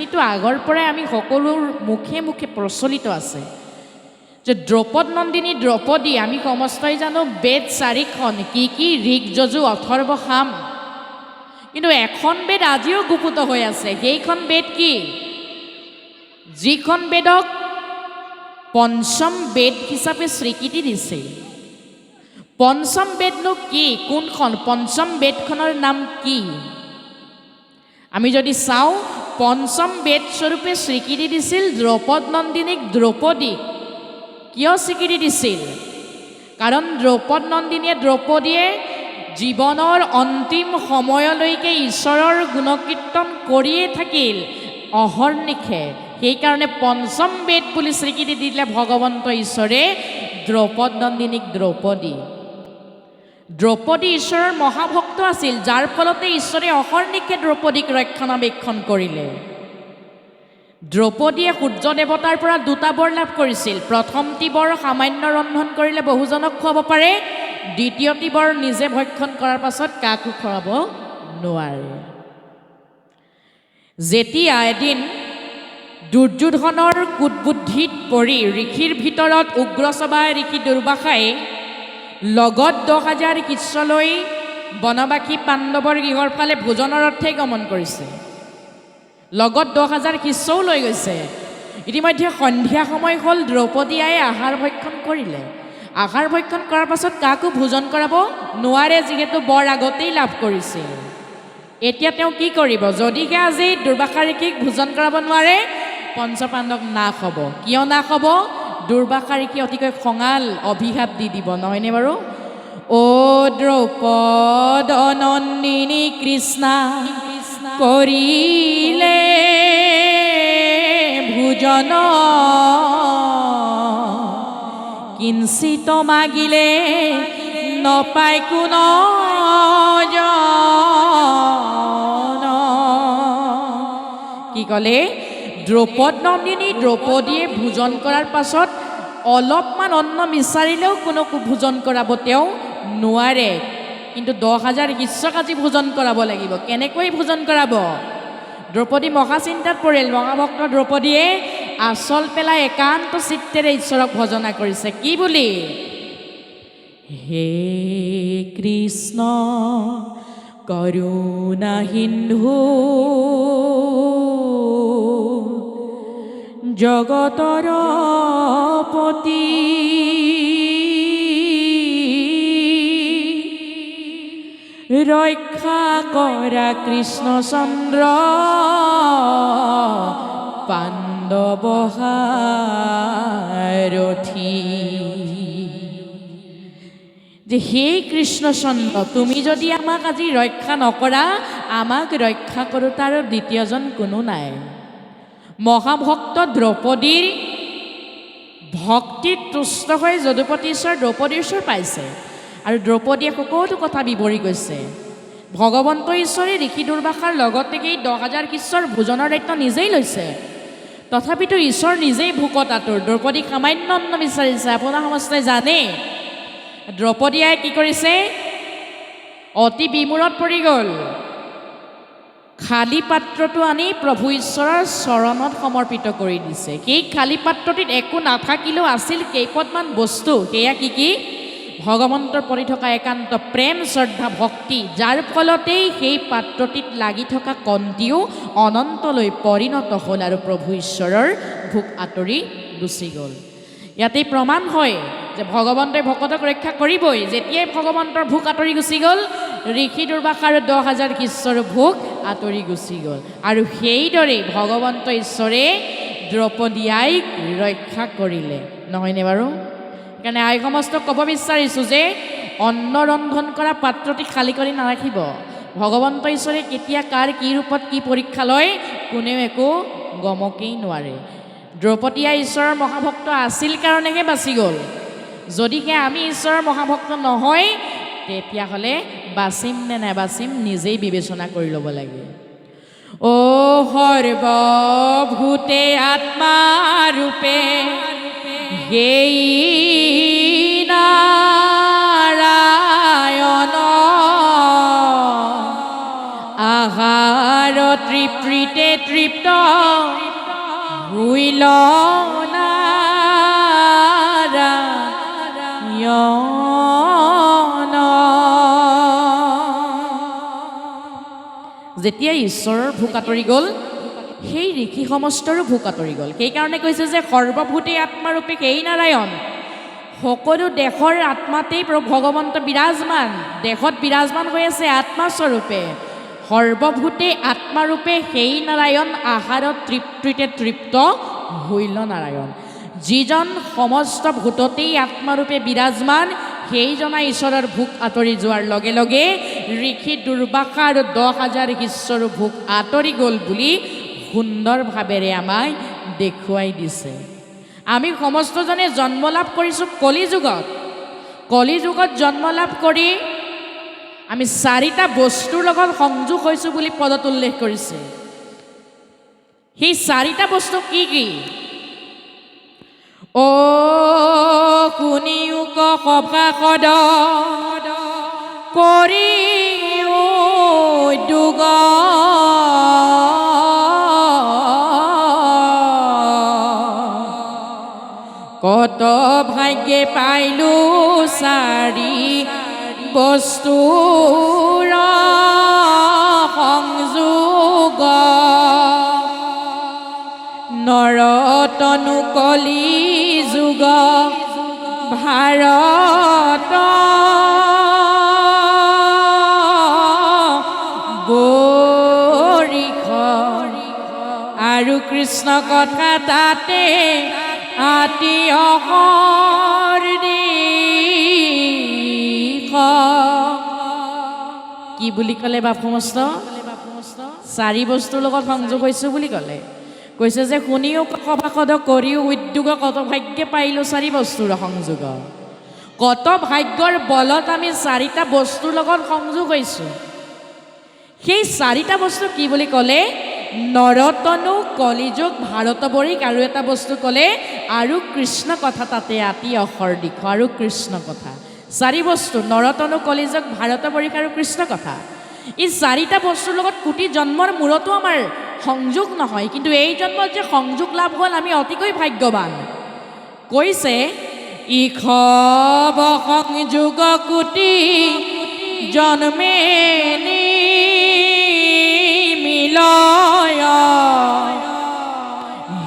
কাহিনীটো আগৰ পৰাই আমি সকলোৰ মুখে মুখে প্ৰচলিত আছে যে দ্ৰৌপদ নন্দিনী দ্ৰৌপদী আমি সমস্তই জানো বেদ 4খন কি কি ঋক যজু অথৰ্ব সাম কিন্তু এখন বেদ আজিও গুপুত হৈ আছে সেইখন বেদ কি যিখন বেদক পঞ্চম বেদ হিচাপে স্বীকৃতি দিছে পঞ্চম বেদনো কি কোনখন পঞ্চম বেদখনৰ নাম কি আমি যদি চাওঁ পঞ্চম বেদ স্বৰূপে স্বীকৃতি দিছিল দ্ৰৌপদ নন্দিনীক দ্ৰৌপদী কিয় স্বীকৃতি দিছিল কাৰণ দ্ৰৌপদ নন্দিনীয়ে দ্ৰৌপদীয়ে জীৱনৰ অন্তিম সময়লৈকে ঈশ্বৰৰ গুণকীৰ্তন কৰিয়ে থাকিল অহৰ্নিশে সেইকাৰণে পঞ্চম বেদ বুলি স্বীকৃতি দিলে ভগৱন্ত ঈশ্বৰে দ্ৰৌপদ নন্দিনীক দ্ৰৌপদী দ্ৰৌপদী ঈশ্বৰৰ মহাভক্ত আছিল যাৰ ফলতে ঈশ্বৰে অহৰ্নিশে দ্ৰৌপদীক ৰক্ষণাবেক্ষণ কৰিলে দ্ৰৌপদীয়ে সূৰ্য দেৱতাৰ পৰা দুটা বৰ লাভ কৰিছিল প্ৰথমটি বৰ সামান্য ৰন্ধন কৰিলে বহুজনক খুৱাব পাৰে দ্বিতীয়টি বৰ নিজে ভক্ষণ কৰাৰ পাছত কাকো খুৱাব নোৱাৰে যেতিয়া এদিন দুৰ্যোধনৰ কুটবুদ্ধিত পৰি ঋষিৰ ভিতৰত উগ্ৰসভাই ঋষি দুৰ্বাসাই লগত 10,000 শিষ্যলৈ বনবাসী পাণ্ডৱৰ গৃহৰ ফালে ভোজনৰ অৰ্থে গমন কৰিছে লগত 10,000 শিষ্যও লৈ গৈছে ইতিমধ্যে সন্ধিয়া সময় হ'ল দ্ৰৌপদীয়ে আহাৰ ভক্ষণ কৰিলে আহাৰ ভক্ষণ কৰাৰ পাছত কাকো ভোজন কৰাব নোৱাৰে যিহেতু বৰ আগতেই লাভ কৰিছিল এতিয়া তেওঁ কি কৰিব যদিহে আজি দুৰ্বাসা ঋষিক ভোজন কৰাব নোৱাৰে পঞ্চপাণ্ডৱক নাশ হ'ব কিয় নাশ হ'ব দুৰ্বাসা ঋষি অতিকৈ খঙাল অভিশাপ দি দিব নহয়নে বাৰু ও দ্ৰৌপদ নন্দিনী কৃষ্ণা কৰিলে ভোজন কিঞ্চিত মাগিলে নপাই কোন কি ক'লে দ্ৰৌপদ নন্দিনী দ্ৰৌপদীয়ে ভোজন কৰাৰ পাছত অলপমান অন্ন বিচাৰিলেও কোনো ভোজন কৰাব তেওঁ নোৱাৰে কিন্তু 10,000 শিষ্যক আজি ভোজন কৰাব লাগিব কেনেকৈ ভোজন কৰাব দ্ৰৌপদী মহাচিন্তাত পৰিল মহাভক্ত দ্ৰৌপদীয়ে আচল পেলাই একান্ত চিত্তেৰে ঈশ্বৰক ভজনা কৰিছে কি বুলি হে কৃষ্ণ কৰুণা সিন্ধু জগতৰ পতি ৰক্ষা কৰা কৃষ্ণচন্দ্ৰ পাণ্ডৱ সাৰথী যে হে কৃষ্ণচন্দ্ৰ তুমি যদি আমাক আজি ৰক্ষা নকৰা আমাক ৰক্ষা কৰোতাৰ দ্বিতীয়জন কোনো নাই মহাভক্ত দ্ৰৌপদীৰ ভক্তিত তুষ্ট হৈ যদুপতি ঈশ্বৰ দ্ৰৌপদী ঈশ্বৰ পাইছে আৰু দ্ৰৌপদীয়ে সকলো কথা বিৱৰি গৈছে ভগৱন্ত ঈশ্বৰে ঋষি দুৰ্বাসাৰ লগতে এই 10,000 শিষ্যৰ ভোজনৰ দায়িত্ব নিজেই লৈছে তথাপিতো ঈশ্বৰ নিজেই ভোকত আতুৰ দ্ৰৌপদীক সামান্য অন্ন বিচাৰিছে আপোনাৰ সমস্তে জানে দ্ৰৌপদীয়ে কি কৰিছে অতি বিমূৰত পৰি গ'ল খালী পাত্ৰটো আনি প্ৰভু ঈশ্বৰৰ চৰণত সমৰ্পিত কৰি দিছে সেই খালী পাত্ৰটিত একো নাথাকিলেও আছিল কেইপদমান বস্তু সেয়া কি কি ভগৱন্তৰ প্ৰতি থকা একান্ত প্ৰেম শ্ৰদ্ধা ভক্তি যাৰ ফলতেই সেই পাত্ৰটিত লাগি থকা কণ্টিও অনন্তলৈ পৰিণত হ'ল আৰু প্ৰভু ঈশ্বৰৰ ভোক আঁতৰি গুচি গ'ল ইয়াতেই প্ৰমাণ হয় যে ভগৱন্তই ভকতক ৰক্ষা কৰিবই যেতিয়াই ভগৱন্তৰ ভোক আঁতৰি গুচি গ'ল ঋষি দুৰ্বাসাৰ 10,000 শিষ্যৰ ভোক আঁতৰি গুচি গ'ল আৰু সেইদৰে ভগৱন্ত ঈশ্বৰে দ্ৰৌপদী আইক ৰক্ষা কৰিলে নহয়নে বাৰু সেইকাৰণে আই সমস্তক ক'ব বিচাৰিছোঁ যে অন্ন ৰন্ধন কৰা পাত্ৰটি খালী কৰি নাৰাখিব ভগৱন্ত ঈশ্বৰে কেতিয়া কাৰ কি ৰূপত কি পৰীক্ষা লয় কোনেও একো গমকেই নোৱাৰে দ্ৰৌপদী আই ঈশ্বৰৰ মহাভক্ত আছিল কাৰণেহে বাচি গ'ল যদিহে আমি ঈশ্বৰৰ মহাভক্ত নহয় তেতিয়াহ'লে বাচিম নে নাবাচিম নিজেই বিবেচনা কৰি ল'ব লাগে ও সৰ্বভূতে আত্মাৰূপে হেই নাৰায়ণ আহাৰ তৃপ্ৰীতে তৃপ্ত হুইল নাৰায়ণ। যেতিয়া ঈশ্বৰৰ ভোক আঁতৰি গ'ল, সেই ঋষি সমস্তৰো ভোক আঁতৰি গ'ল। সেইকাৰণে কৈছে যে সৰ্বভূতেই আত্মাৰূপে সেই নাৰায়ণ। সকলো দেশৰ আত্মাতেই ভগৱন্ত বিৰাজমান, দেশত বিৰাজমান হৈ আছে আত্মাস্বৰূপে। সৰ্বভূতে আত্মাৰূপে সেই নাৰায়ণ, আহাৰত তৃপ্তিতে তৃপ্ত হৈল নাৰায়ণ। যিজন সমস্ত ভূততেই আত্মাৰূপে বিৰাজমান, সেইজনা ঈশ্বৰৰ ভোক আঁতৰি যোৱাৰ লগে লগে ঋষি দুৰ্বাসা আৰু 10,000 শিষ্যৰো ভোক আঁতৰি গ'ল বুলি সুন্দৰভাৱেৰে আমাক দেখুৱাই দিছে। আমি সমস্তজনে জন্ম লাভ কৰিছোঁ কলিযুগত। কলিযুগত জন্ম লাভ কৰি আমি 4টা বস্তুৰ লগত সংযোগ হৈছোঁ বুলি পদত উল্লেখ কৰিছে। সেই 4টা বস্তু কি কি? অ শুনিও সভা সদ কৰি উদ্যোগ কত ভাগ্যে পাইলো 4 বস্তুৰ সংযোগ। নৰতনু কলি যুগ ভাৰত বৰিষ আৰু কৃষ্ণ কথা তাতে আতি কি বুলি ক'লে বাপ সমস্ত? 4 বস্তুৰ লগত সংযোগ হৈছোঁ বুলি ক'লে। কৈছে যে শুনিও সভাসদ কৰিও উদ্যোগ কত ভাগ্যে পাইলোঁ 4 বস্তুৰ সংযোগ। কত ভাগ্যৰ বলত আমি 4টা বস্তুৰ লগত সংযোগ হৈছোঁ। সেই 4টা বস্তু কি বুলি ক'লে? নৰতনু কলিযুগ ভাৰতবৰ্ষ আৰু এটা বস্তু ক'লে আৰু কৃষ্ণ কথা তাতে আতি অসৰ দিশ আৰু কৃষ্ণ কথা। 4 বস্তু নৰতনু কলিযুগ ভাৰতবৰ্ষ আৰু কৃষ্ণ কথা। এই 4টা বস্তুৰ লগত কোটি জন্মৰ মূৰতো আমাৰ সংযোগ নহয়, কিন্তু এই জন্মত যে সংযোগ লাভ হ'ল আমি অতিকৈ ভাগ্যৱান। কৈছে ইখব সংযোগ কোটি জন্মে মিলয়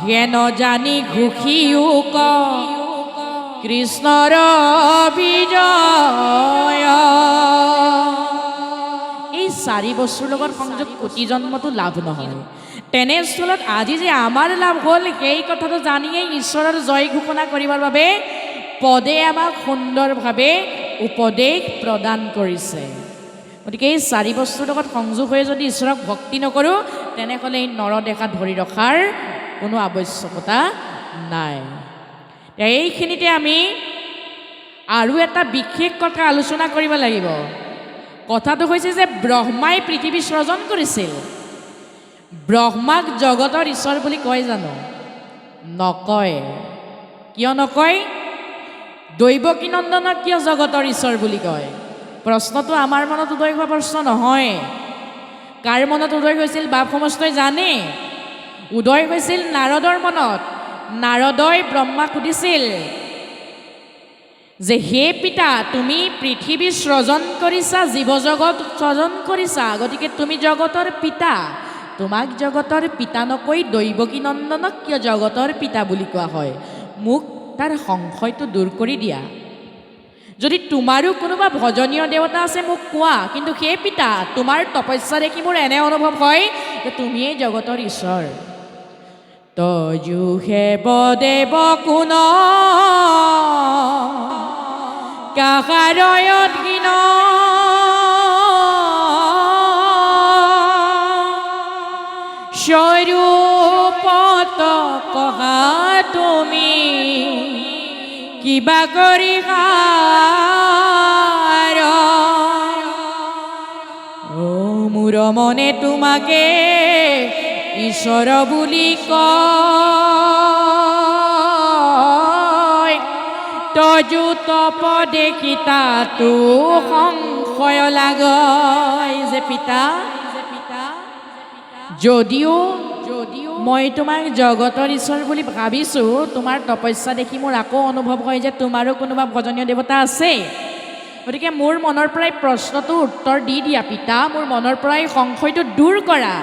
হেন জানি ঘুষিও ক কৃষ্ণৰ বিজয়। এই 4 বস্তুৰ লগত সংযোগ কোটি জন্মতো লাভ নহয়। তেনেস্থলত আজি যে আমাৰ লাভ হ'ল সেই কথাটো জানিয়েই ঈশ্বৰৰ জয় ঘোষণা কৰিবৰ বাবে পদে আমাক সুন্দৰভাৱে উপদেশ প্ৰদান কৰিছে। গতিকে এই 4 বস্তুৰ লগত সংযোগ হৈ যদি ঈশ্বৰক ভক্তি নকৰোঁ, তেনেহ'লে এই নৰদেশা ধৰি ৰখাৰ কোনো আৱশ্যকতা নাই। এইখিনিতে আমি আৰু এটা বিশেষ কথা আলোচনা কৰিব লাগিব। কথাটো হৈছে যে ব্ৰহ্মাই পৃথিৱী সৃজন কৰিছিল। ব্ৰহ্মাক জগতৰ ঈশ্বৰ বুলি কয় জানো? নকয়। কিয় নকয়? দৈৱকী নন্দনক কিয় জগতৰ ঈশ্বৰ বুলি কয়? প্ৰশ্নটো আমাৰ মনত উদয় হোৱা প্ৰশ্ন নহয়। কাৰ মনত উদয় হৈছিল বাপ সমস্তই জানে? উদয় হৈছিল নাৰদৰ মনত। নাৰদই ব্ৰহ্মাক সুধিছিল যে হে পিতা, তুমি পৃথিৱী সৃজন কৰিছা, জীৱ জগত সৃজন কৰিছা, গতিকে তুমি জগতৰ পিতা। তোমাক জগতৰ পিতা নকৈ দৈৱকী নন্দনক কিয় জগতৰ পিতা বুলি কোৱা হয়? মোক তাৰ সংশয়টো দূৰ কৰি দিয়া। যদি তোমাৰো কোনোবা ভজনীয় দেৱতা আছে মোক কোৱা, কিন্তু হে পিতা, তোমাৰ তপস্যা দেখি মোৰ এনে অনুভৱ হয় যে তুমিয়েই জগতৰ ঈশ্বৰ। তজু হেব দেৱ কোন কাহাৰয়ধীন স্বৰূপত কহা তুমি কিবা কৰি মোৰ মনে তোমাকে ঈশ্বৰ বুলি কয়। তজু তপ দেখি তাতো সংশয় লাগয় যে পিতা, যদিও মই তোমাক জগতৰ ঈশ্বৰ বুলি ভাবিছোঁ তোমাৰ তপস্যা দেখি মোৰ আকৌ অনুভৱ হয় যে তোমাৰো কোনোবা ভজনীয় দেৱতা আছে গতিকে মোৰ মনৰ পৰাই প্ৰশ্নটো উত্তৰ দি দিয়া পিতা মোৰ মনৰ পৰাই সংশয়টো দূৰ কৰা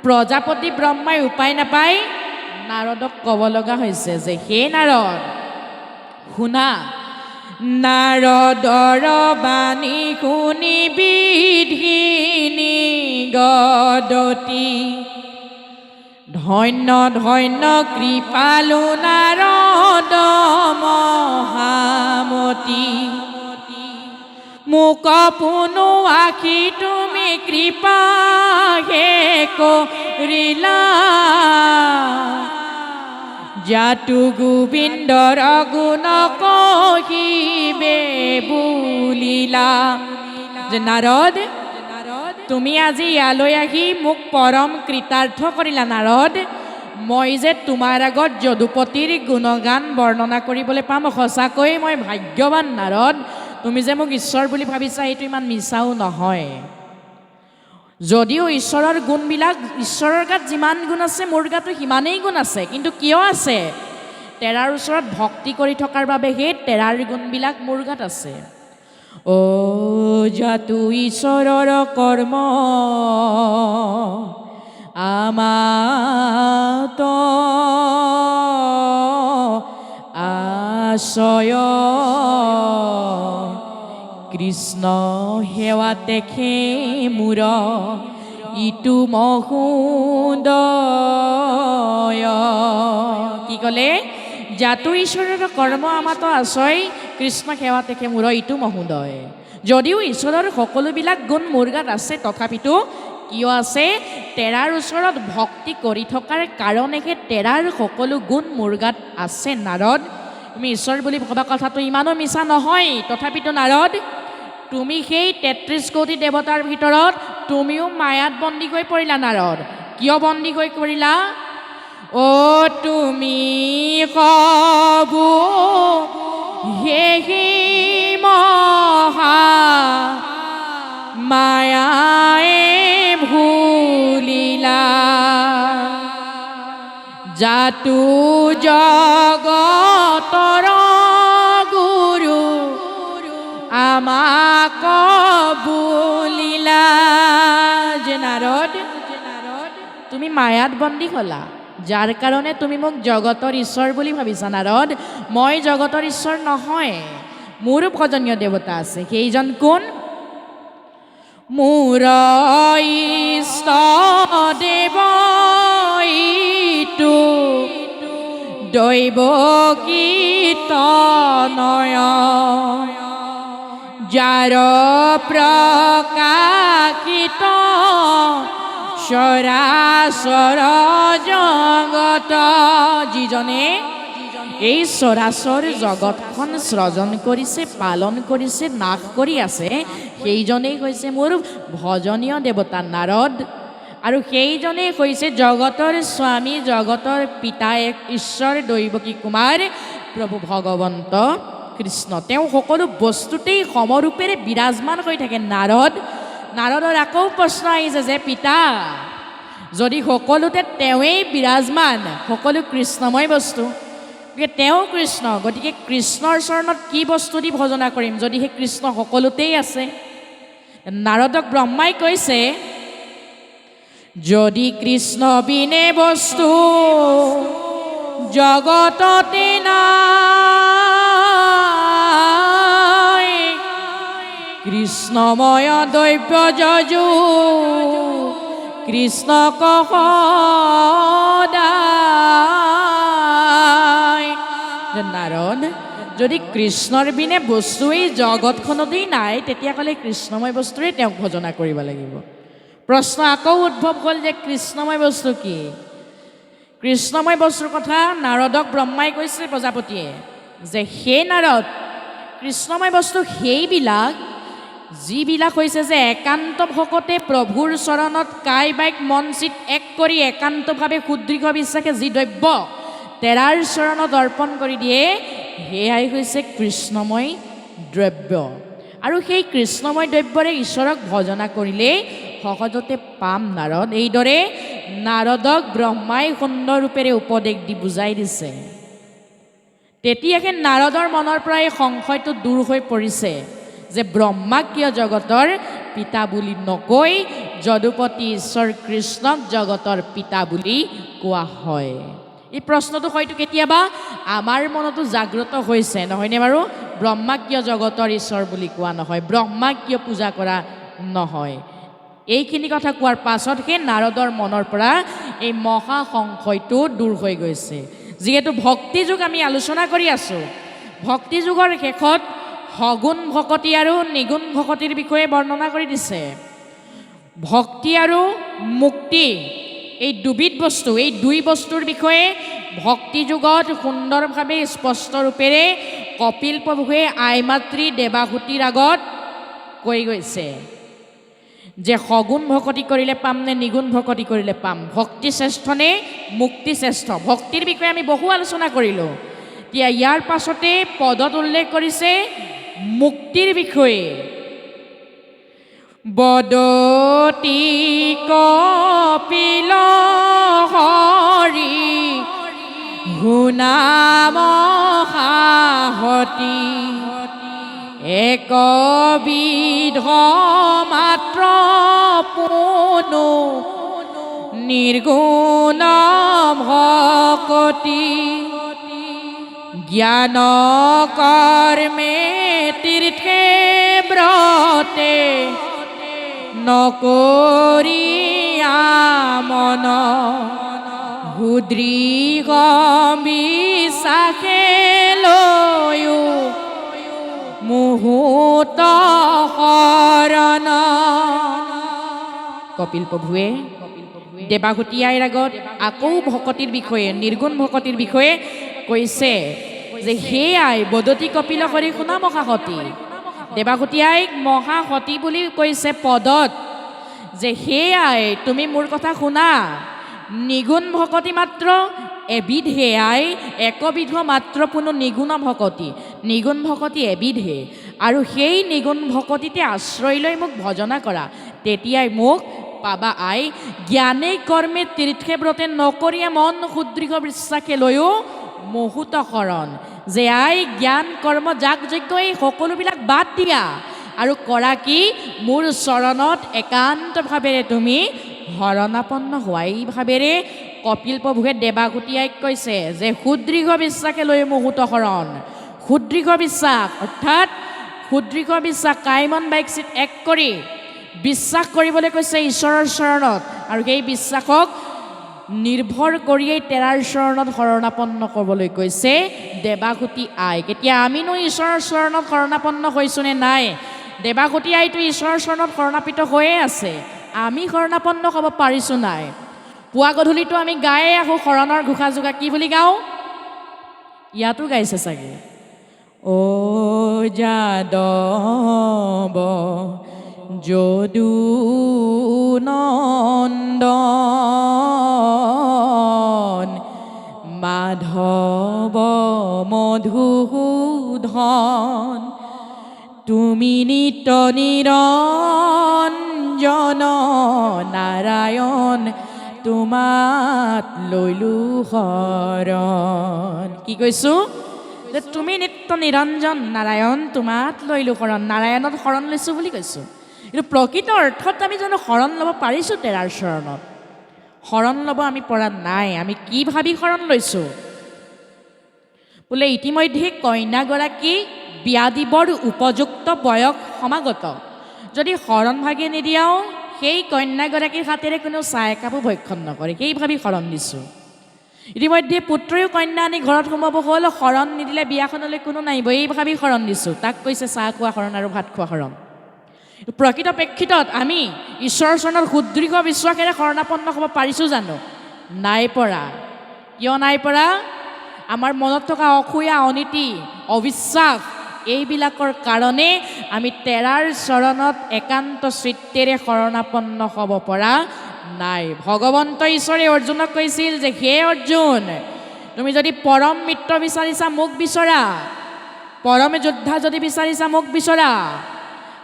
প্ৰজাপতি ব্ৰহ্মাই উপায় নাপায় নাৰদক ক'ব লগা হৈছে যে হে নাৰদ শুনা নাৰদৰ বাণী শুনি বিধিনী গদতি ধন্য ধন্য কৃপালু নাৰদ মহামতি মোক পুনু আখি তুমি কৃপা হে কৰিলা জাতু গোবিন্দৰ গুণ কহিবে বুলিলা যে নাৰদ তুমি আজি ইয়ালৈ আহি মোক পৰম কৃতাৰ্থ কৰিলা নাৰদ মই যে তোমাৰ আগত যদুপতিৰ গুণগান বৰ্ণনা কৰিবলৈ পাম সঁচাকৈ মই ভাগ্যৱান নাৰদ তুমি যে মোক ঈশ্বৰ বুলি ভাবিছা এইটো ইমান মিছাও নহয় যদিও ঈশ্বৰৰ গুণবিলাক ঈশ্বৰৰ গাত যিমান গুণ আছে মোৰ গাতো সিমানেই গুণ আছে কিন্তু কিয় আছে তেৰাৰ ওচৰত ভক্তি কৰি থকাৰ বাবেহে তেৰাৰ গুণবিলাক মোৰ গাত আছে ও জাতু ঈশ্বৰৰ কৰ্ম আমাত আশ্ৰয় কৃষ্ণ সেৱা দেখে মূৰ ইটো মহোদয় কি ক'লে জাতু ঈশ্বৰৰ কৰ্ম আমাত আশ্ৰয় কৃষ্ণ সেৱা দেখে মূৰ ইটো মহোদয় যদিও ঈশ্বৰৰ সকলোবিলাক গুণ মোৰ গাত আছে তথাপিতো কিয় আছে তেৰাৰ ওচৰত ভক্তি কৰি থকাৰ কাৰণেহে তেৰাৰ সকলো গুণ মোৰ গাত আছে নাৰদ তুমি ঈশ্বৰ বুলি ভবা কথাটো ইমানো মিছা নহয় তথাপিতো নাৰদ তুমি সেই ৩৩ কোটি দেৱতাৰ ভিতৰত তুমিও মায়াত বন্দী হৈ পৰিলা নাৰদ কিয় বন্দী হৈ পৰিলা ও তুমি কবু হে মহা মায়ায়ে ভুলিলা জাতু জগতৰ গুৰু আমাক বুলিলা যে নাৰদ তুমি মায়াত বন্দী হ'লা যাৰ কাৰণে তুমি মোক জগতৰ ঈশ্বৰ বুলি ভাবিছা নাৰদ মই জগতৰ ঈশ্বৰ নহয় মোৰো ভজনীয় দেৱতা আছে সেইজন কোন মোৰ ইষ্ট দেৱ ইটো দৈৱ কীৰ্তনয় যাৰ প্ৰকাশিত চৰাচৰ জগত যিজনে এই চৰাচৰ জগতখন সৃজন কৰিছে পালন কৰিছে নাশ কৰি আছে সেইজনেই হৈছে মোৰ ভজনীয় দেৱতা নাৰদ আৰু সেইজনেই হৈছে জগতৰ স্বামী জগতৰ পিতা এক ঈশ্বৰ দৈৱকী কুমাৰ প্ৰভু ভগৱন্ত কৃষ্ণ তেওঁ সকলো বস্তুতেই সমৰূপেৰে বিৰাজমান হৈ থাকে নাৰদৰ আকৌ প্ৰশ্ন আহিছে যে পিতা যদি সকলোতে তেওঁৱেই বিৰাজমান সকলো কৃষ্ণময় বস্তু তেওঁ কৃষ্ণ গতিকে কৃষ্ণৰ চৰণত কি বস্তু দি ভজনা কৰিম যদি সেই কৃষ্ণ সকলোতেই আছে নাৰদক ব্ৰহ্মাই কৈছে যদি কৃষ্ণ বিনে বস্তু জগততে নাই কৃষ্ণময় দৈব্য যজু কৃষ্ণ সদায় নাৰদ যদি কৃষ্ণৰ বিনে বস্তুৱেই জগতখনতেই নাই তেতিয়াহ'লে কৃষ্ণময় বস্তুৰে তেওঁক ভজনা কৰিব লাগিব প্ৰশ্ন আকৌ উদ্ভৱ হ'ল যে কৃষ্ণময় বস্তু কি কৃষ্ণময় বস্তুৰ কথা নাৰদক ব্ৰহ্মাই কৈছে প্ৰজাপতিয়ে যে হে নাৰদ কৃষ্ণময় বস্তু সেইবিলাক যিবিলাক হৈছে যে একান্ত ভকতে প্ৰভুৰ চৰণত কায় বাইক মন চিত এক কৰি একান্তভাৱে সুদৃঢ় বিশ্বাসে যি দ্ৰব্য তেৰাৰ চৰণত অৰ্পণ কৰি দিয়ে সেয়াই হৈছে কৃষ্ণময় দ্ৰব্য আৰু সেই কৃষ্ণময় দ্ৰব্যৰে ঈশ্বৰক ভজনা কৰিলে সহজতে পাম নাৰদ এইদৰে নাৰদক ব্ৰহ্মাই সুন্দৰ ৰূপেৰে উপদেশ দি বুজাই দিছে। তেতিয়াহে নাৰদৰ মনৰ পৰা এই সংশয়টো দূৰ হৈ পৰিছে যে ব্ৰহ্মাক কিয় জগতৰ পিতা বুলি নকৈ যদুপতি ঈশ্বৰ কৃষ্ণক জগতৰ পিতা বুলি কোৱা হয়। এই প্ৰশ্নটো হয়তো কেতিয়াবা আমাৰ মনতো জাগ্ৰত হৈছে, নহয়নে বাৰু? ব্ৰহ্মাক কিয় জগতৰ ঈশ্বৰ বুলি কোৱা নহয়, ব্ৰহ্মাক কিয় পূজা কৰা নহয়? এইখিনি কথা কোৱাৰ পাছত সেই নাৰদৰ মনৰ পৰা এই মহা সংশয়টো দূৰ হৈ গৈছে। যিহেতু ভক্তি যুগ আমি আলোচনা কৰি আছোঁ, ভক্তি যুগৰ শেষত সগুণ ভকতি আৰু নিগুণ ভকতিৰ বিষয়ে বৰ্ণনা কৰি দিছে। ভক্তি আৰু মুক্তি এই দুবিধ বস্তু, এই দুই বস্তুৰ বিষয়ে ভক্তি যুগত সুন্দৰভাৱে স্পষ্ট ৰূপেৰে কপিল প্ৰভুৱে আইমাতৃ দেৱাহুতিৰ আগত কৈ গৈছে যে সগুণ ভকতি কৰিলে পাম নে নিগুণ ভকতি কৰিলে পাম, ভক্তি শ্ৰেষ্ঠ নে মুক্তি শ্ৰেষ্ঠ। ভক্তিৰ বিষয়ে আমি বহু আলোচনা কৰিলোঁ। এতিয়া ইয়াৰ পাছতে পদত উল্লেখ কৰিছে মুক্তিৰ বিষয়ে। বদতি কপিল হৰি শুনাম সাহতি, একবিধ মাত্ৰ পুনু নিৰ্গুণ ভকতি, জ্ঞান কৰ্মে তীৰ্থে ব্ৰতে নকৰিয়া মন, সুদৃঢ় বিশ্বাসে লৈও মুহূৰ্ত শৰণ। কপিল প্ৰভুৱে দেৱাহুতি আইৰ আগত আকৌ ভকতিৰ বিষয়ে, নিৰ্গুণ ভকতিৰ বিষয়ে কৈছে যে হে আই বদতি কপিল হৰি শুনা মহাসতী। দেৱাহুতি আইক মহাসতী বুলি কৈছে পদত, যে হে আই তুমি মোৰ কথা শুনা। নিগুণ ভকতি মাত্ৰ এবিধহে আই, একবিধ মাত্ৰ পুনু নিগুণ ভকতি। নিগুণ ভকতি এবিধহে, আৰু সেই নিগুণ ভকতিতে আশ্ৰয় লৈ মোক ভজনা কৰা, তেতিয়াই মোক পাবা আই। জ্ঞানে কৰ্মে তীৰ্থে ব্ৰতে নকৰিয়া মন, সুদৃঢ় বিশ্বাসে লৈও মুহূৰ্ত শৰণ। যে আই জ্ঞান কৰ্ম যাগ যজ্ঞ এই সকলোবিলাক বাদ দিয়া আৰু কৰা কি, মোৰ চৰণত একান্তভাৱেৰে তুমি শৰণাপন্ন হোৱাই ভাৱেৰে কপিল প্ৰভুৱে দেৱাহুতি আইক কৈছে যে সুদৃঢ় বিশ্বাসে লৈ মুহূৰ্ত শৰণ। সুদৃঢ় বিশ্বাস অৰ্থাৎ সুদৃঢ় বিশ্বাস, কাইমন বাইকচিত এক কৰি বিশ্বাস কৰিবলৈ কৈছে ঈশ্বৰৰ চৰণত, আৰু সেই বিশ্বাসক নিৰ্ভৰ কৰিয়েই তেৰাৰ চৰণত শৰণাপন্ন কৰিবলৈ কৈছে দেৱাহুতি আইক। এতিয়া আমিনো ঈশ্বৰৰ চৰণত শৰণাপন্ন হৈছোঁ নে নাই? দেৱাহুতি আইটো ঈশ্বৰৰ চৰণত শৰণাপিত হৈয়ে আছে, আমি শৰণাপন্ন হ'ব পাৰিছোঁ নাই? পুৱা গধূলিটো আমি গায়ে আহোঁ শৰণৰ ঘোষা যোগা। কি বুলি গাওঁ? ইয়াতো গাইছে চাগে। অ যাদৱ যদু নন্দন, মাধৱ মধুসূধন, তুমি নিত্য নিৰঞ্জন, নাৰায়ণ তোমাত লৈলো শৰণ। কি কৈছোঁ? যে তুমি নিত্য নিৰঞ্জন, নাৰায়ণ তোমাত লৈলো শৰণ। নাৰায়ণত শৰণ লৈছোঁ বুলি কৈছোঁ, কিন্তু প্ৰকৃত অৰ্থত আমি জানো শৰণ ল'ব পাৰিছোঁ তেৰাৰ চৰণত? শৰণ ল'ব আমি পৰা নাই। আমি কি ভাবি শৰণ লৈছোঁ? বোলে ইতিমধ্যে কন্যাগৰাকী বিয়া দিবৰ উপযুক্ত বয়স সমাগত, যদি শৰণ ভাগি নিদিয়াও সেই কন্যাগৰাকীৰ হাতেৰে কোনো চাহ একাপো ভক্ষণ নকৰে, সেই ভাবি শৰণ দিছোঁ। ইতিমধ্যে পুত্ৰয়ো কন্যা আনি ঘৰত সোমাব হ'ল, শৰণ নিদিলে বিয়াখনলৈ কোনো নাহিব, এই ভাবি শৰণ দিছোঁ। তাক কৈছে চাহ খোৱা শৰণ আৰু ভাত খোৱা শৰণ। প্ৰকৃত প্ৰেক্ষিতত আমি ঈশ্বৰৰ চৰণত সুদৃঢ় বিশ্বাসেৰে শৰণাপন্ন হ'ব পাৰিছোঁ জানো? নাই পৰা। কিয় নাই পৰা? আমাৰ মনত থকা অসূয়া, অনীতি, অবিশ্বাস, এইবিলাকৰ কাৰণে আমি তেৰাৰ চৰণত একান্ত চিত্তেৰে শৰণাপন্ন হ'ব পৰা নাই। ভগৱন্ত ঈশ্বৰে অৰ্জুনক কৈছিল যে হে অৰ্জুন, তুমি যদি পৰম মিত্ৰ বিচাৰিছা মোক বিচৰা, পৰম যোদ্ধা যদি বিচাৰিছা মোক বিচৰা,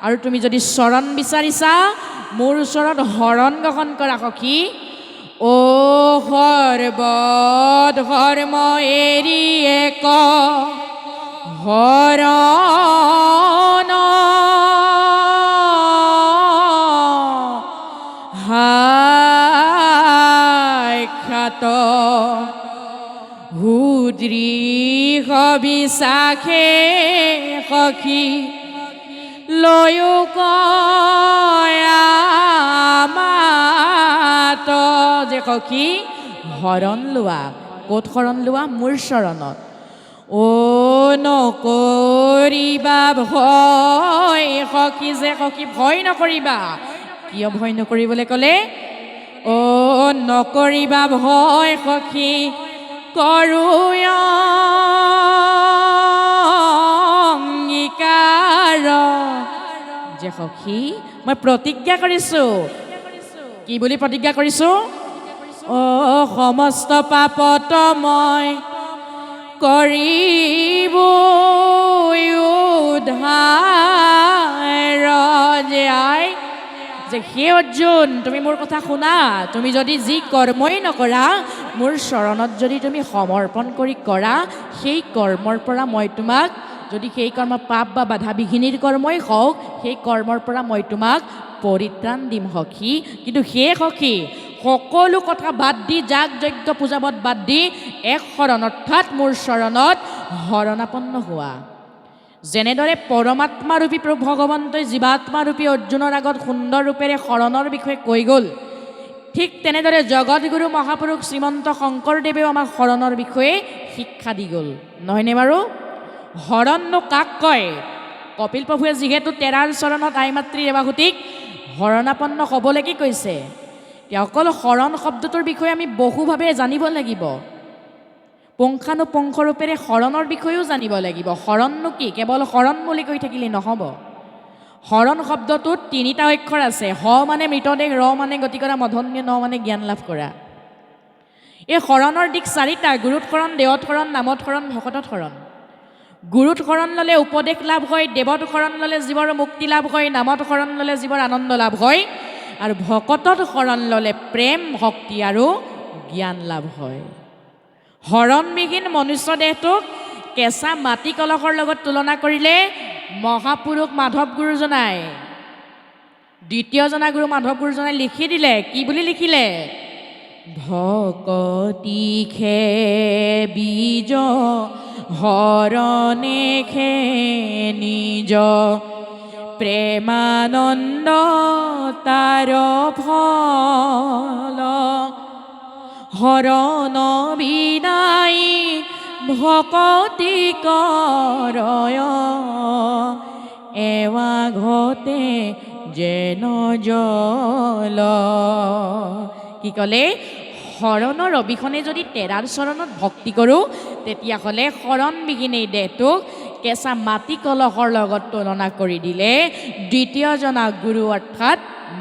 আৰু তুমি যদি চৰণ বিচাৰিছা মোৰ ওচৰত শৰণ গ্ৰহণ কৰা সখী। ও সৰ্বধৰ্ম এৰি এক হৰণ সাক্ষাৎ হুদৃহ বিশ্বাসে সখী লয়ো কয়ামাত যে সখী শৰণ লোৱা ক'ত শৰণ লোৱা মোৰ চৰণত ও নকৰিবা ভয় সখী যে সখী ভয় নকৰিবা কিয় ভয় নকৰিবলৈ ক'লে ও নকৰিবা ভয় সখী কৰোঁ অংগীকাৰ যে সখী মই প্ৰতিজ্ঞা কৰিছোঁ কি বুলি প্ৰতিজ্ঞা কৰিছোঁ অ সমস্ত পাপত মই কৰিব উদ্ধাৰ যে আই যে হে অৰ্জুন তুমি মোৰ কথা শুনা তুমি যদি যি কৰ্মই নকৰা মোৰ চৰণত যদি তুমি সমৰ্পণ কৰি কৰা সেই কৰ্মৰ পৰা মই তোমাক যদি সেই কৰ্ম পাপ বা বাধা বিঘিনিৰ কৰ্মই হওক সেই কৰ্মৰ পৰা মই তোমাক পৰিত্ৰাণ দিম সখী কিন্তু সেই সখী সকলো কথা বাদ দি যাগ যজ্ঞ পূজাবত বাদ দি এক শৰণ অৰ্থাৎ মোৰ চৰণত শৰণাপন্ন হোৱা যেনেদৰে পৰমাত্মাৰূপী প্ৰভু ভগৱন্তই জীৱাত্মাৰূপী অৰ্জুনৰ আগত সুন্দৰ ৰূপেৰে শৰণৰ বিষয়ে কৈ গ'ল ঠিক তেনেদৰে জগতগুৰু মহাপুৰুষ শ্ৰীমন্ত শংকৰদেৱেও আমাক শৰণৰ বিষয়ে শিক্ষা দি গ'ল নহয়নে বাৰু শৰণনো কাক কয় কপিল প্ৰভুৱে যিহেতু তেৰাৰ চৰণত আই মাতৃ ৰেৱাহুতিক শৰণাপন্ন হ'বলৈ কি কৈছে তেওঁ অকল শৰণ শব্দটোৰ বিষয়ে আমি বহুভাৱে জানিব লাগিব পুংখানুপুংখৰূপেৰে শৰণৰ বিষয়েও জানিব লাগিব শৰণনো কি কেৱল শৰণ বুলি কৈ থাকিলে নহ'ব শৰণ শব্দটোত তিনিটা অক্ষৰ আছে হ মানে মৃতদেহ ৰ মানে গতি কৰা মধন্য ন মানে জ্ঞান লাভ কৰা এই শৰণৰ দিশ চাৰিটা গুৰুত শৰণ দেৱত শৰণ নামত শৰণ ভকতত শৰণ গুৰুত শৰণ ল'লে উপদেশ লাভ হয় দেৱত শৰণ ল'লে জীৱৰ মুক্তি লাভ হয় নামত শৰণ ল'লে জীৱৰ আনন্দ লাভ হয় আৰু ভকতত শৰণ ল'লে প্ৰেম ভক্তি আৰু জ্ঞান লাভ হয় শৰণবিহীন মনুষ্য দেহটোক কেঁচা মাটি কলহৰ লগত তুলনা কৰিলে মহাপুৰুষ মাধৱ গুৰুজনাই দ্বিতীয়জনা গুৰু মাধৱ গুৰুজনাই লিখি দিলে কি বুলি লিখিলে ভকতিখে বীজ হৰণে খে নিজ প্ৰেমানন্দ তাৰ ফল হৰণ বিনাই ভকতি কৰয় এৱা ঘতে যেন জল কি ক'লে শৰণৰ অবিহনে যদি তেৰাৰ চৰণত ভক্তি কৰোঁ তেতিয়াহ'লে শৰণবিহীন এই দেহটোক কেঁচা মাটি কলহৰ লগত তুলনা কৰি দিলে দ্বিতীয়জনা গুৰু অৰ্থাৎ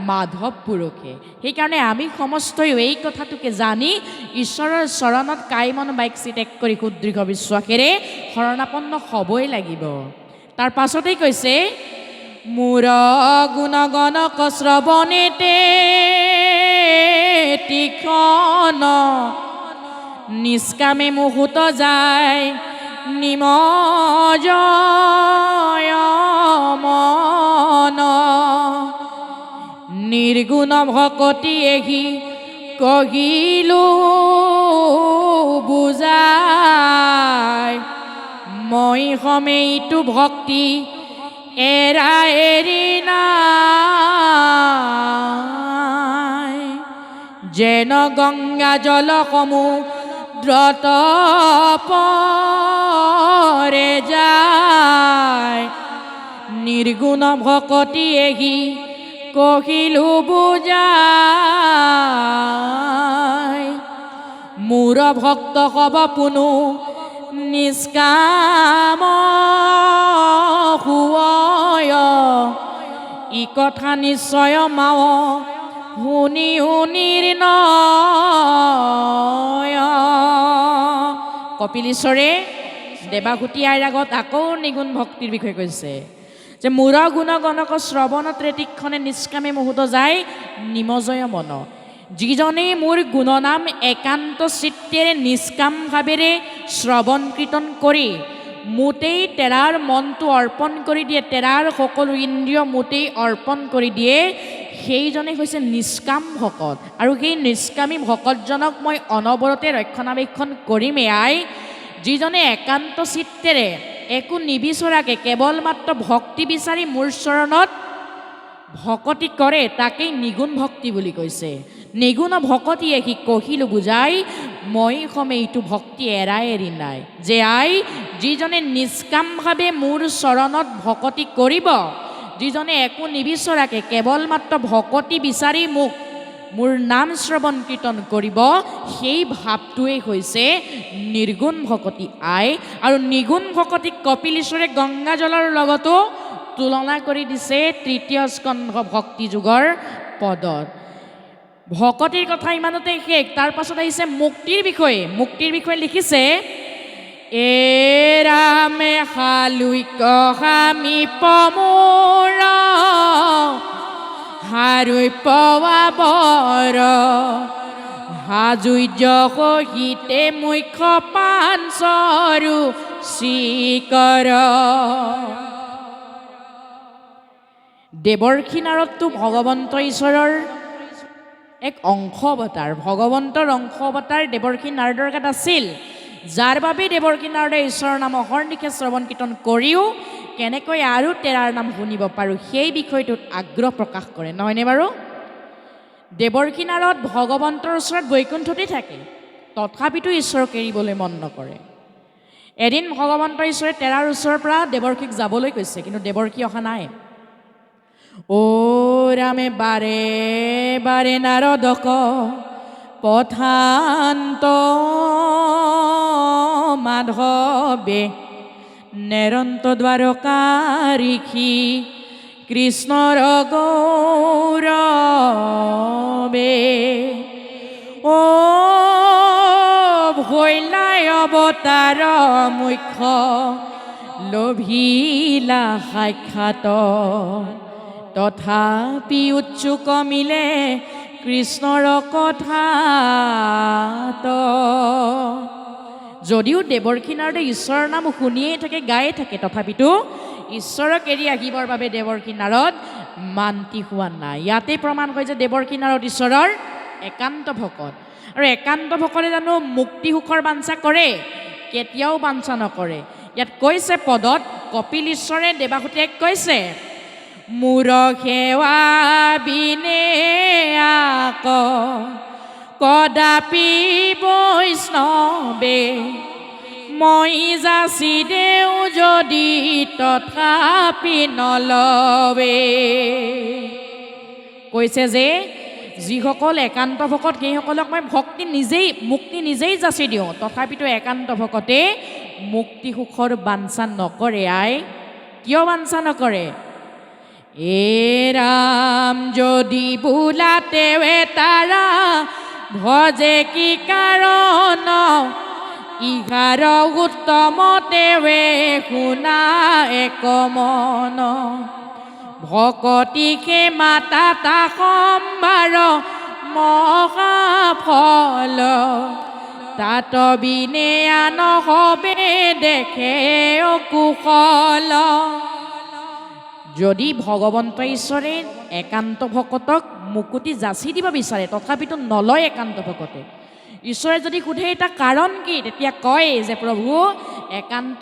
মাধৱ পুৰুষে সেইকাৰণে আমি সমস্তই এই কথাটোকে জানি ঈশ্বৰৰ চৰণত কায় মন বাক্য ত্যাগ কৰি সুদৃঢ় বিশ্বাসেৰে শৰণাপন্ন হ'বই লাগিব তাৰ পাছতেই কৈছে মোৰ গুণগণক শ্ৰৱণেতে তীক্ষ্ণ নিষ্কামে মুহূৰ্ত যায় নিমজয় মন নিৰ্গুণ ভকতি এহি কহিলো বুজাই মই সমেইটো ভক্তি এৰা এৰি নাই যেন গংগা জল সমুদ্ৰত পৰে যায় নিৰ্গুণ ভকতি এহি কহিলো বুজাই মোৰ ভক্ত হব পুনু নিষ্কাম হুয় ই কথা নিশ্চয় মাও শুনি নিৰ্ণয় কপিলেশ্বৰে দেৱাহুতি আইৰ আগত আকৌ নিগুণ ভক্তিৰ বিষয়ে কৈছে যে মূৰ গুণ গণক শ্ৰৱণত তীক্ষ্ণে নিষ্কামে মুহূৰ্ত যায় নিমজয় মন যিজনে মোৰ গুণনাম একান্ত চিত্তেৰে নিষ্কাম ভাৱেৰে শ্ৰৱণ কীৰ্তন কৰি মোতেই তেৰাৰ মনটো অৰ্পণ কৰি দিয়ে, তেৰাৰ সকলো ইন্দ্ৰিয় মোতেই অৰ্পণ কৰি দিয়ে, সেইজনে হৈছে নিষ্কাম ভকত। আৰু সেই নিষ্কামী ভকতজনক মই অনবৰতে ৰক্ষণাবেক্ষণ কৰিমেই। আই যিজনে একান্ত চিত্তেৰে একো নিবিচৰাকে কেৱল মাত্ৰ ভক্তি বিচাৰি মোৰ চৰণত ভকতি কৰে, তাকেই নিগুণ ভক্তি বুলি কৈছে। নিগুণ ভকতিয়ে সি কহিলো বুজাই, মই সমে এইটো ভক্তি এৰাই এৰি নাই। যে আই যিজনে নিষ্কামভাৱে মোৰ চৰণত ভকতি কৰিব, যিজনে একো নিবিচৰাকে কেৱল মাত্ৰ ভকতি বিচাৰি মোৰ নাম শ্ৰৱণ কীৰ্তন কৰিব, সেই ভাৱটোৱেই হৈছে নিৰ্গুণ ভকতি। আই আৰু নিগুণ ভকতিক কপিল ঈশ্বৰে গংগা জলৰ লগতো তুলনা কৰি দিছে তৃতীয় স্কন্ধ ভক্তি যুগৰ পদত। ভকতিৰ কথা ইমানতে শেষ। তাৰ পাছত আহিছে মুক্তিৰ বিষয়ে। মুক্তিৰ বিষয়ে লিখিছে, এৰামে হালুই কহামি পমোৰ হাৰুই পৱা বৰ হাজুই সহিতে মুখ্য পাঞ্চৰু চিকৰ। দেৱৰ্ষি নাৰদটো ভগৱন্ত ঈশ্বৰৰ এক অংশ অৱতাৰ, ভগৱন্তৰ অংশ অৱতাৰ দেৱৰ্ষি নাৰদৰ গাত আছিল, যাৰ বাবে দেৱৰ্ষি নাৰদে ঈশ্বৰৰ নাম অহৰ্নিশে শ্ৰৱণ কীৰ্তন কৰিও কেনেকৈ আৰু তেৰাৰ নাম শুনিব পাৰোঁ সেই বিষয়টোত আগ্ৰহ প্ৰকাশ কৰে, নহয়নে বাৰু? দেৱৰ্ষি নাৰদ ভগৱন্তৰ ওচৰত বৈকুণ্ঠতেই থাকে, তথাপিতো ঈশ্বৰক এৰিবলৈ মন নকৰে। এদিন ভগৱন্ত ঈশ্বৰে তেৰাৰ ওচৰৰ পৰা দেৱৰ্ষিক যাবলৈ কৈছে, কিন্তু দেৱৰ্ষি অহা নাই। অ ৰামে বাৰে বাৰে নাৰদক পথান্ত মাধৱে নেৰন্ত দ্বাৰকাৰিষি কৃষ্ণৰ গৌৰৱে। অ ভৈলাই অৱতাৰ মুখ্য লভিলা সাক্ষাৎ তথাপি উচ্চুক মিলে কৃষ্ণৰ কথাত। যদিও দেৱৰ্ষি নাৰদে ঈশ্বৰৰ নাম শুনিয়েই থাকে, গায়ে থাকে, তথাপিতো ঈশ্বৰক এৰি আহিবৰ বাবে দেৱৰ্ষি নাৰদ মান্তি হোৱা নাই। ইয়াতে প্ৰমাণ হয় যে দেৱৰ্ষি নাৰদ ঈশ্বৰৰ একান্ত ভকত। আৰু একান্ত ভকতে জানো মুক্তি সুখৰ বাঞ্ছা কৰে? কেতিয়াও বাঞ্ছা নকৰে। ইয়াত কৈছে পদত, কপিল ঈশ্বৰে দেৱাহুতিক কৈছে, মোৰ সেৱা বিনে আক কদাপি বৈষ্ণৱে মই যাচি দেও যদি তথাপি নলৱে। কৈছে যে যিসকল একান্ত ভকত সেইসকলক মই ভক্তি নিজেই মুক্তি নিজেই যাচি দিওঁ, তথাপিতো একান্ত ভকতে মুক্তি সুখৰ বাঞ্ছা নকৰে। আই কিয় বাঞ্ছা নকৰে? এ ৰাম যদি বোলাতেৱে তাৰা ভজে কি কাৰণ ইহাৰ উত্তম তেৱে শুনা এক মন ভকতিকে মাতা তা সম্বাৰ মহাফল তাত বিনে আন হবে দেখে কুশল। যদি ভগৱন্ত ঈশ্বৰে একান্ত ভকতক মুকুতি যাচি দিব বিচাৰে, তথাপিতো নলয় একান্ত ভকতে। ঈশ্বৰে যদি সোধে এটা কাৰণ কি, তেতিয়া কয় যে প্ৰভু একান্ত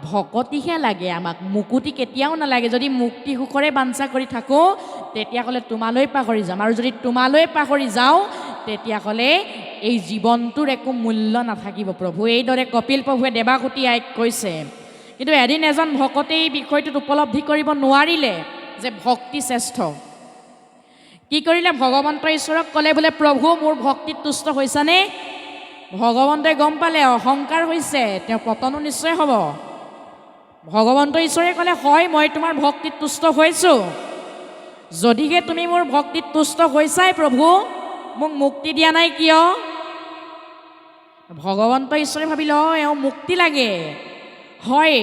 ভকতিহে লাগে, আমাক মুকুতি কেতিয়াও নালাগে। যদি মুক্তি সুখৰে বাঞ্ছা কৰি থাকোঁ তেতিয়াহ'লে তোমালৈ পাহৰি যাম, আৰু যদি তোমালৈ পাহৰি যাওঁ তেতিয়াহ'লে এই জীৱনটোৰ একো মূল্য নাথাকিব প্ৰভু। এইদৰে কপিল প্ৰভুৱে দেৱাহুতি আইক কৈছে। কিন্তু এদিন এজন ভকতে এই বিষয়টোত উপলব্ধি কৰিব নোৱাৰিলে যে ভক্তি শ্ৰেষ্ঠ। কি কৰিলে? ভগৱন্ত ঈশ্বৰক ক'লে বোলে, প্ৰভু মোৰ ভক্তিত তুষ্ট হৈছানে? ভগৱন্তই গম পালে অহংকাৰ হৈছে, তেওঁ পতনো নিশ্চয় হ'ব। ভগৱন্ত ঈশ্বৰে ক'লে, হয় মই তোমাৰ ভক্তিত তুষ্ট হৈছোঁ, যদিহে তুমি মোৰ ভক্তিত তুষ্ট হৈছাই প্ৰভু, মোক মুক্তি দিয়া নাই কিয়? ভগৱন্ত ঈশ্বৰে ভাবিলে এওঁ মুক্তি লাগে, হয়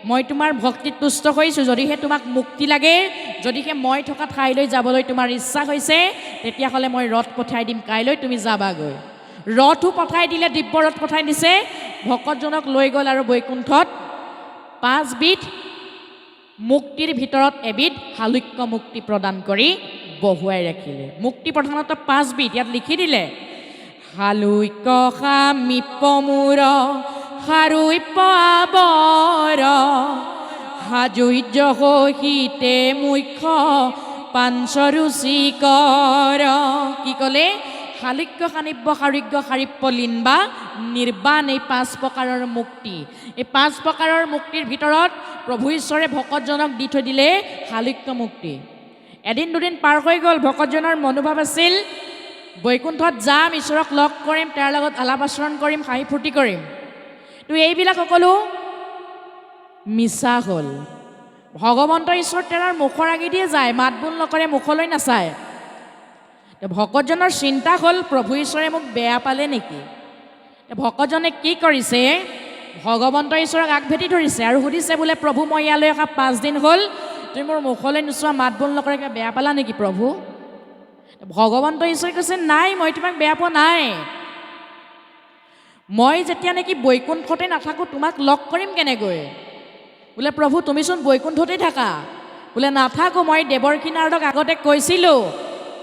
মই তোমাৰ ভক্তিত তুষ্ট হৈছোঁ যদিহে তোমাক মুক্তি লাগে যদিহে মই থকা ঠাইলৈ যাবলৈ তোমাৰ ইচ্ছা হৈছে তেতিয়াহ'লে মই ৰথ পঠাই দিম কাইলৈ তুমি যাবাগৈ ৰথো পঠাই দিলে দিব্য ৰথ পঠাই দিছে ভকতজনক লৈ গ'ল আৰু বৈকুণ্ঠত 5 বিধ মুক্তিৰ ভিতৰত এবিধ হালুক্য মুক্তি প্ৰদান কৰি বহুৱাই ৰাখিলে মুক্তি প্ৰধানত 5 বিধ ইয়াত লিখি দিলে হালুক্য সামিপ মূৰ হাৰুইপ আবৰ হাজুৰ্য সহিতে মুখ্য পাঞ্চৰুচিকৰ কি ক'লে হালুক্য সানিব্য হাৰুগ্য সাৰিপ্য লিনবা নিৰ্বাণ এই 5 প্ৰকাৰৰ মুক্তি এই 5 প্ৰকাৰৰ মুক্তিৰ ভিতৰত প্ৰভু ঈশ্বৰে ভকতজনক দি থৈ দিলে হালুক্য মুক্তি এদিন দুদিন পাৰ হৈ গ'ল ভকতজনৰ মনোভাৱ আছিল বৈকুণ্ঠত যাম ঈশ্বৰক লগ কৰিম তাৰ লগত আলাপ আচৰণ কৰিম হাঁহি ফূৰ্তি কৰিম তো এইবিলাক সকলো মিছা হ'ল ভগৱন্ত ঈশ্বৰ তেওঁৰ মুখৰ আগেদিয়ে যায় মাত বোল নকৰে মুখলৈ নাচায় ভকতজনৰ চিন্তা হ'ল প্ৰভু ঈশ্বৰে মোক বেয়া পালে নেকি ভকতজনে কি কৰিছে ভগৱন্ত ঈশ্বৰক আগভেটি ধৰিছে আৰু সুধিছে বোলে প্ৰভু মই ইয়ালৈ অহা 5 দিন হ'ল তুমি মোৰ মুখলৈ নোচোৱা মাত বোল নকৰে বেয়া পালা নেকি প্ৰভু ভগৱন্ত ঈশ্বৰে কৈছে নাই মই তোমাক বেয়া পোৱা নাই মই যেতিয়া নেকি বৈকুণ্ঠতে নাথাকোঁ তোমাক লগ কৰিম কেনেকৈ বোলে প্ৰভু তুমিচোন বৈকুণ্ঠতেই থাকা বোলে নাথাকোঁ মই দেৱৰ্ষি নাৰদক আগতে কৈছিলোঁ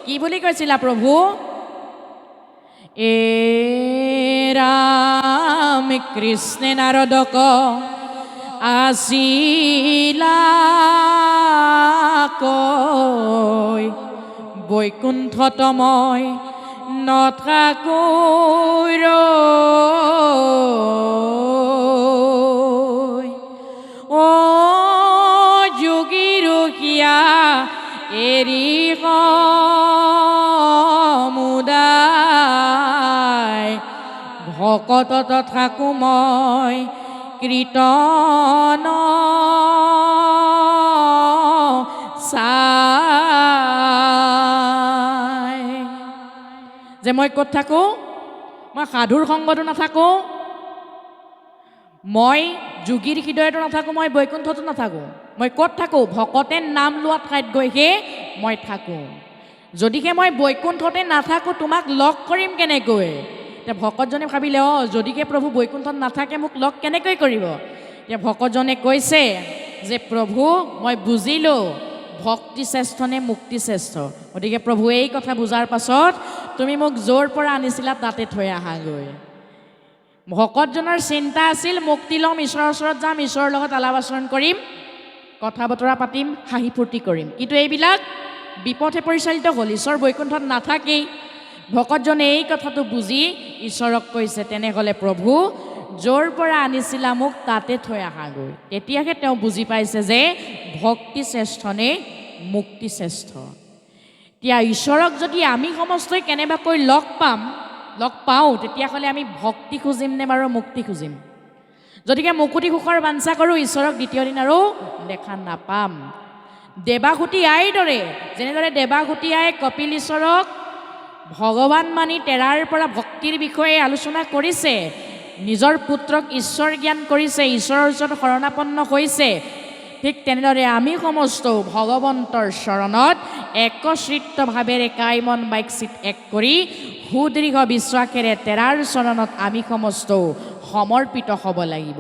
কি বুলি কৈছিলা প্ৰভু এ ৰাম কৃষ্ণ নাৰদক আছিলা কৈ বৈকুণ্ঠত মই নথাকোঁ ও যোগী ৰখীয়া এৰি সমুদায় ভকতত থাকোঁ মই কীৰ্তন চাই যে মই ক'ত থাকোঁ মই সাধুৰ সংগতো নাথাকোঁ মই যোগীৰ হৃদয়তো নাথাকোঁ মই বৈকুণ্ঠতো নাথাকোঁ মই ক'ত থাকোঁ ভকতে নাম লোৱা ঠাইত গৈহে মই থাকোঁ যদিহে মই বৈকুণ্ঠতে নাথাকোঁ তোমাক লগ কৰিম কেনেকৈ এতিয়া ভকতজনে ভাবিলে যদিহে প্ৰভু বৈকুণ্ঠত নাথাকে মোক লগ কেনেকৈ কৰিব এতিয়া ভকতজনে কৈছে যে প্ৰভু মই বুজিলোঁ ভক্তি শ্ৰেষ্ঠ নে মুক্তি শ্ৰেষ্ঠ গতিকে প্ৰভু এই কথা বুজাৰ পাছত তুমি মোক য'ৰ পৰা আনিছিলা তাতে থৈ আহাগৈ ভকতজনৰ চিন্তা আছিল মুক্তি ল'ম ঈশ্বৰৰ ওচৰত যাম ঈশ্বৰৰ লগত আলাপ আচৰণ কৰিম কথা বতৰা পাতিম হাঁহি ফূৰ্তি কৰিম কিন্তু এইবিলাক বিপথে পৰিচালিত হ'ল ঈশ্বৰ বৈকুণ্ঠত নাথাকেই ভকতজনে এই কথাটো বুজি ঈশ্বৰক কৈছে তেনেহ'লে প্ৰভু য'ৰ পৰা আনিছিলা মোক তাতে থৈ আহাগৈ তেতিয়াহে তেওঁ বুজি পাইছে যে ভক্তি শ্ৰেষ্ঠ নে মুক্তি শ্ৰেষ্ঠ এতিয়া ঈশ্বৰক যদি আমি সমস্তই কেনেবাকৈ লগ পাওঁ তেতিয়াহ'লে আমি ভক্তি খুজিম নে বাৰু মুক্তি খুজিম যদিকে মুকুতি সুখৰ বাঞ্ছা কৰোঁ ঈশ্বৰক দ্বিতীয় দিন আৰু দেখা নাপাম দেৱাহুতি আইৰ দৰে যেনেদৰে দেৱাহুতি আই কপিল ঈশ্বৰক ভগৱান মানি তেৰাৰ পৰা ভক্তিৰ বিষয়ে আলোচনা কৰিছে নিজৰ পুত্ৰক ঈশ্বৰ জ্ঞান কৰিছে ঈশ্বৰৰ ওচৰত শৰণাপন্ন হৈছে ঠিক তেনেদৰে আমি সমস্ত ভগৱন্তৰ চৰণত একত্ৰিতভাৱেৰে কায় মন বাক্ চিত এক কৰি সুদৃঢ় বিশ্বাসেৰে তেৰাৰ চৰণত আমি সমস্ত সমৰ্পিত হ'ব লাগিব